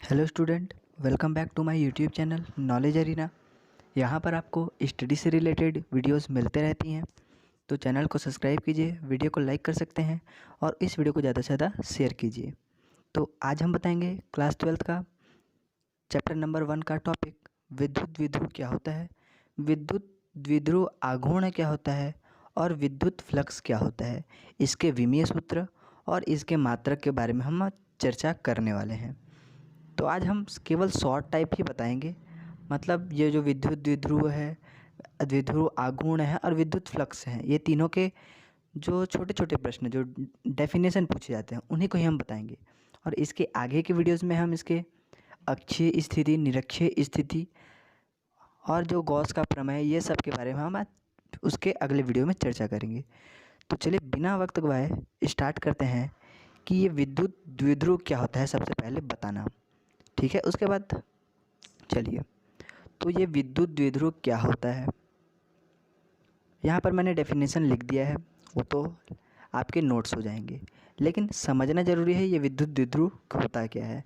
Hello student, welcome back to my YouTube channel knowledge arena. यहाँ पर आपको study से रिलेटेड वीडियोस मिलते रहती हैं, तो चैनल को सब्सक्राइब कीजिए, वीडियो को लाइक कर सकते हैं और इस वीडियो को ज़्यादा से ज़्यादा शेयर कीजिए। तो आज हम बताएंगे क्लास 12th का चैप्टर नंबर 1 का टॉपिक विद्युत द्विध्रुव क्या होता है, विद्युत द्विध्रुव आघूर्ण क्या होता है और विद्युत फ्लक्स क्या होता है, इसके विमीय सूत्र और इसके मात्रक के बारे में हम चर्चा करने वाले हैं। तो आज हम केवल शॉर्ट टाइप ही बताएंगे, मतलब ये जो विद्युत द्विध्रुव है, द्विध्रुव आघूर्ण है और विद्युत फ्लक्स है, ये तीनों के जो छोटे छोटे प्रश्न जो डेफिनेशन पूछे जाते हैं उन्हीं को ही हम बताएंगे। और इसके आगे के वीडियोस में हम इसके अक्षीय स्थिति, निरक्षीय स्थिति और जो गॉस का प्रमेय, ये सब के बारे में हम आज उसके अगले वीडियो में चर्चा करेंगे। तो चलिए बिना वक्त गवाए स्टार्ट करते हैं कि ये विद्युत द्विध्रुव क्या होता है, सबसे पहले बताना, ठीक है। उसके बाद चलिए, तो ये विद्युत द्विध्रुव क्या होता है, यहाँ पर मैंने डेफिनेशन लिख दिया है, वो तो आपके नोट्स हो जाएंगे, लेकिन समझना ज़रूरी है ये विद्युत द्विध्रुव होता क्या है।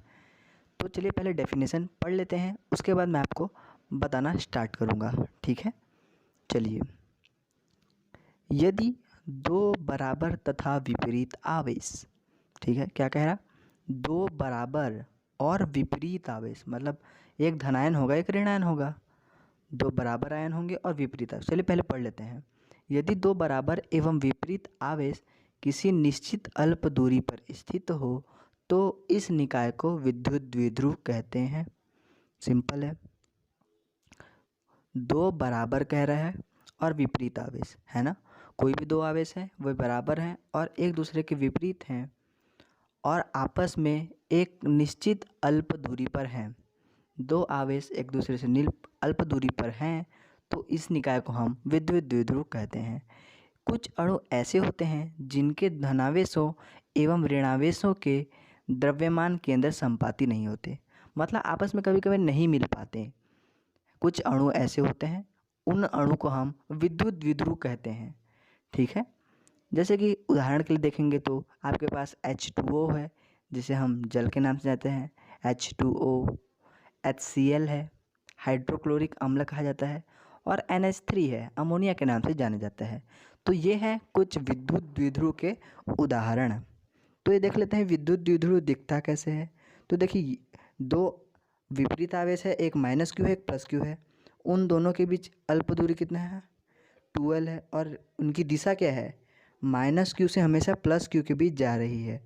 तो चलिए पहले डेफिनेशन पढ़ लेते हैं, उसके बाद मैं आपको बताना स्टार्ट करूँगा, ठीक है। चलिए, यदि दो बराबर तथा विपरीत आवेश, ठीक है, क्या कह रहा, दो बराबर और विपरीत आवेश, मतलब एक धनायन होगा एक ऋणायन होगा, दो बराबर आयन होंगे और विपरीत आवेश। चलिए पहले पढ़ लेते हैं। यदि दो बराबर एवं विपरीत आवेश किसी निश्चित अल्प दूरी पर स्थित हो तो इस निकाय को विद्युत द्विध्रुव कहते हैं। सिंपल है, दो बराबर कह रहा है और विपरीत आवेश है ना, कोई भी दो आवेश हैं वे बराबर हैं और एक दूसरे के विपरीत हैं और आपस में एक निश्चित अल्प दूरी पर हैं। दो आवेश एक दूसरे से अल्प दूरी पर हैं तो इस निकाय को हम विद्युत द्विध्रुव कहते हैं। कुछ अणु ऐसे होते हैं जिनके धनावेशों एवं ऋणावेशों के द्रव्यमान केंद्र संपाती नहीं होते, मतलब आपस में कभी कभी नहीं मिल पाते। कुछ अणु ऐसे होते हैं, उन अणु को हम विद्युत द्विध्रुव कहते हैं, ठीक है। जैसे कि उदाहरण के लिए देखेंगे तो आपके पास H2O है, जिसे हम जल के नाम से जानते हैं, H2O, HCl है, हाइड्रोक्लोरिक अम्ल कहा जाता है, और NH3 है, अमोनिया के नाम से जाना जाता है। तो ये हैं कुछ विद्युत द्विध्रुव के उदाहरण। तो ये देख लेते हैं विद्युत द्विध्रुव दिखता कैसे है। तो देखिए, दो विपरीत आवेश है, एक माइनस क्यू है एक प्लस क्यू है, उन दोनों के बीच अल्प दूरी कितना है, 12 है, और उनकी दिशा क्या है, माइनस क्यू से हमेशा प्लस क्यू के बीच जा रही है,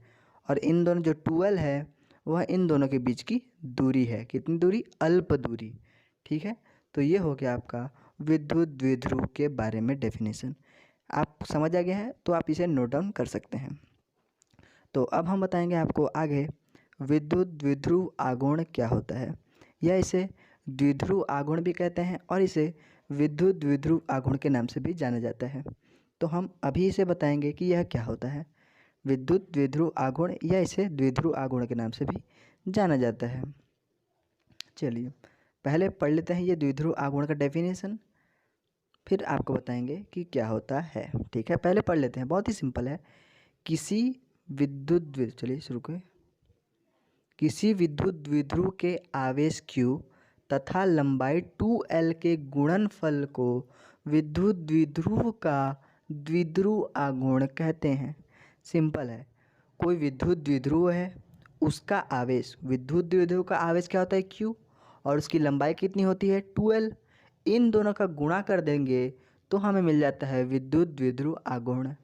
और इन दोनों जो 12 है वह इन दोनों के बीच की दूरी है, कितनी दूरी, अल्प दूरी, ठीक है। तो ये हो गया आपका विद्युत द्विध्रुव के बारे में डेफिनेशन। आप समझ आ गया है तो आप इसे नोट डाउन कर सकते हैं। तो अब हम बताएंगे आपको आगे विद्युत द्विध्रुव आघूर्ण क्या होता है, या इसे द्विध्रुव आघूर्ण भी कहते हैं और इसे विद्युत द्विध्रुव आघूर्ण के नाम से भी जाना जाता है। तो हम अभी इसे बताएंगे कि यह क्या होता है, विद्युत द्विध्रुव आघूर्ण, या इसे द्विध्रुव आघूर्ण के नाम से भी जाना जाता है। चलिए पहले पढ़ लेते हैं ये द्विध्रुव आघूर्ण का डेफिनेशन, फिर आपको बताएंगे कि क्या होता है, ठीक है। पहले पढ़ लेते हैं, बहुत ही सिंपल है। किसी चलिए शुरू करें। किसी विद्युत द्विध्रुव के आवेश Q तथा लंबाई 2L के गुणनफल को विद्युत द्विध्रुव का द्विध्रुव आघूर्ण कहते हैं। सिंपल है, कोई विद्युत द्विध्रुव है, उसका आवेश, विद्युत द्विध्रुव का आवेश क्या होता है, Q, और उसकी लंबाई कितनी होती है, 2L। इन दोनों का गुणा कर देंगे तो हमें मिल जाता है विद्युत द्विध्रुव आघूर्ण।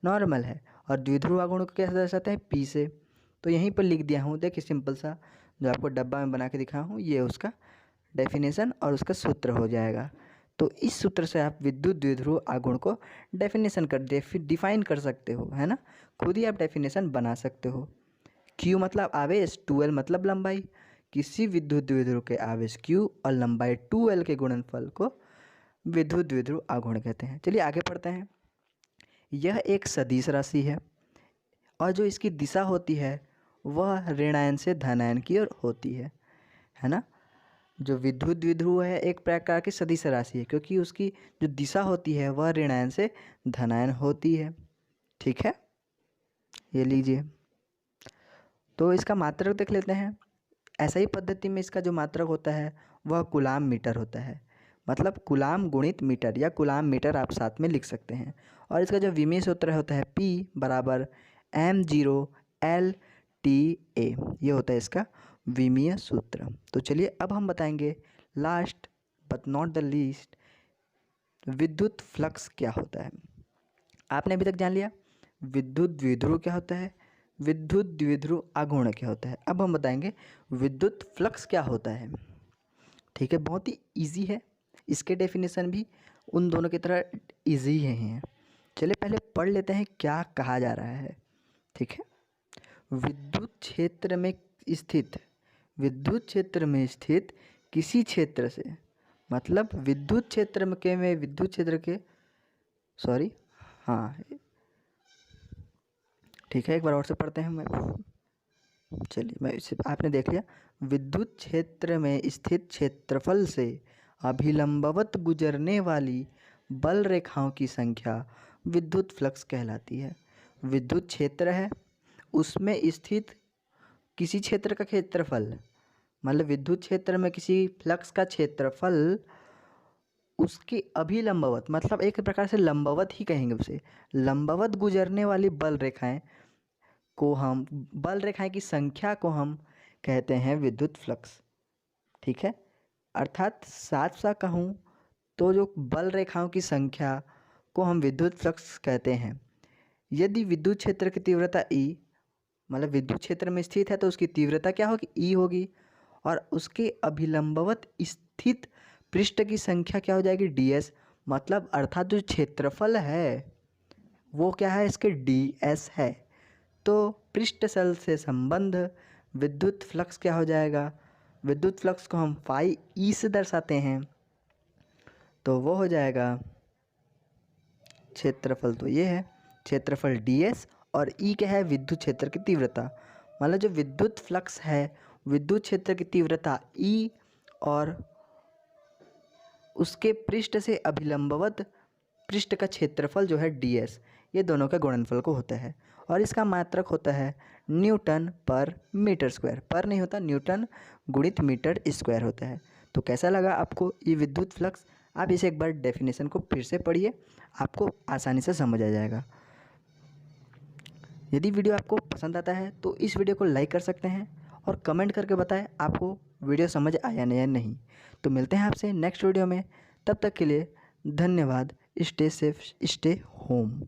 नॉर्मल है, और द्विध्रुव आघूर्ण को कैसे दर्शाते हैं, P से। तो यहीं पर लिख दिया हूँ, देखिए सिंपल सा, जो आपको डब्बा में बना के दिखा हूँ, ये उसका डेफिनेशन और उसका सूत्र हो जाएगा। तो इस सूत्र से आप विद्युत द्विध्रुव आघूर्ण को डेफिनेशन डिफाइन कर सकते हो, है ना, खुद ही आप डेफिनेशन बना सकते हो। Q मतलब आवेश, 2L मतलब लंबाई। किसी विद्युत द्विध्रुव के आवेश Q और लंबाई 2L के गुणनफल को विद्युत द्विध्रुव आघूर्ण कहते हैं। चलिए आगे पढ़ते हैं। यह एक सदिश राशि है और जो इसकी दिशा होती है वह ऋणायन से धनायन की ओर होती है ना। जो विद्युत द्विध्रुव है एक प्रकार की सदिश राशि है, क्योंकि उसकी जो दिशा होती है वह ऋणायन से धनायन होती है, ठीक है। ये लीजिए, तो इसका मात्रक देख लेते हैं। ऐसा ही पद्धति में इसका जो मात्रक होता है वह कूलाम मीटर होता है। मतलब कूलाम गुणित मीटर या कूलाम मीटर आप साथ में लिख सकते हैं। और इसका जो विमीय सूत्र होता है P बराबर m0L/T/A, ये होता है इसका विमीय सूत्र। तो चलिए अब हम बताएंगे last but not the least, विद्युत फ्लक्स क्या होता है। आपने अभी तक जान लिया विद्युत द्विध्रुव क्या होता है, विद्युत द्विध्रुव आघूर्ण क्या होता है। अब हम बताएंगे विद्युत फ्लक्स क्या होता है। ठीक है, बहुत ही इजी है, इसके डेफिनेशन भी उन दोनों की तरह इजी हैं। चलिए पहले पढ़ लेते हैं क्या कहा जा रहा है। ठीक है, विद्युत क्षेत्र में स्थित किसी क्षेत्र से, मतलब विद्युत क्षेत्र के ठीक है, एक बार और से पढ़ते हैं। मैं इसे आपने देख लिया, विद्युत क्षेत्र में स्थित क्षेत्रफल से अभिलंबवत गुजरने वाली बल रेखाओं की संख्या विद्युत फ्लक्स कहलाती है। विद्युत क्षेत्र है, उसमें स्थित किसी क्षेत्र का क्षेत्रफल, मतलब विद्युत क्षेत्र में किसी फ्लक्स का क्षेत्रफल उसके अभिलंबवत, मतलब एक प्रकार से लंबवत ही कहेंगे उसे, लंबवत गुजरने वाली बल रेखाएं की संख्या को हम कहते हैं विद्युत फ्लक्स। ठीक है, अर्थात साफ साफ कहूँ तो जो बल रेखाओं की संख्या को हम विद्युत फ्लक्स कहते हैं। यदि विद्युत क्षेत्र की तीव्रता E, मतलब विद्युत क्षेत्र में स्थित है तो उसकी तीव्रता क्या होगी, E होगी, और उसके अभिलंबवत स्थित पृष्ठ की संख्या क्या हो जाएगी, DS, मतलब अर्थात जो क्षेत्रफल है वो क्या है, इसके DS है। तो पृष्ठतल से संबंध विद्युत फ्लक्स क्या हो जाएगा, विद्युत फ्लक्स को हम फाई E से दर्शाते हैं, तो वो हो जाएगा क्षेत्रफल, तो ये है क्षेत्रफल DS, और E क्या है, विद्युत क्षेत्र की तीव्रता। मतलब जो विद्युत फ्लक्स है, विद्युत क्षेत्र की तीव्रता E और उसके पृष्ठ से अभिलंबवत पृष्ठ का क्षेत्रफल जो है DS, ये दोनों का गुणनफल को होता है। और इसका मात्रक होता है न्यूटन पर मीटर स्क्वायर, पर नहीं होता, न्यूटन गुणित मीटर स्क्वायर होता है। तो कैसा लगा आपको ये विद्युत फ्लक्स? आप इसे एक बार डेफिनेशन को फिर से पढ़िए, आपको आसानी से समझ आ जाएगा। यदि वीडियो आपको पसंद आता है तो इस वीडियो को लाइक कर सकते हैं और कमेंट करके बताएं आपको वीडियो समझ आया या नहीं। तो मिलते हैं आपसे नेक्स्ट वीडियो में, तब तक के लिए धन्यवाद। Stay safe, stay home.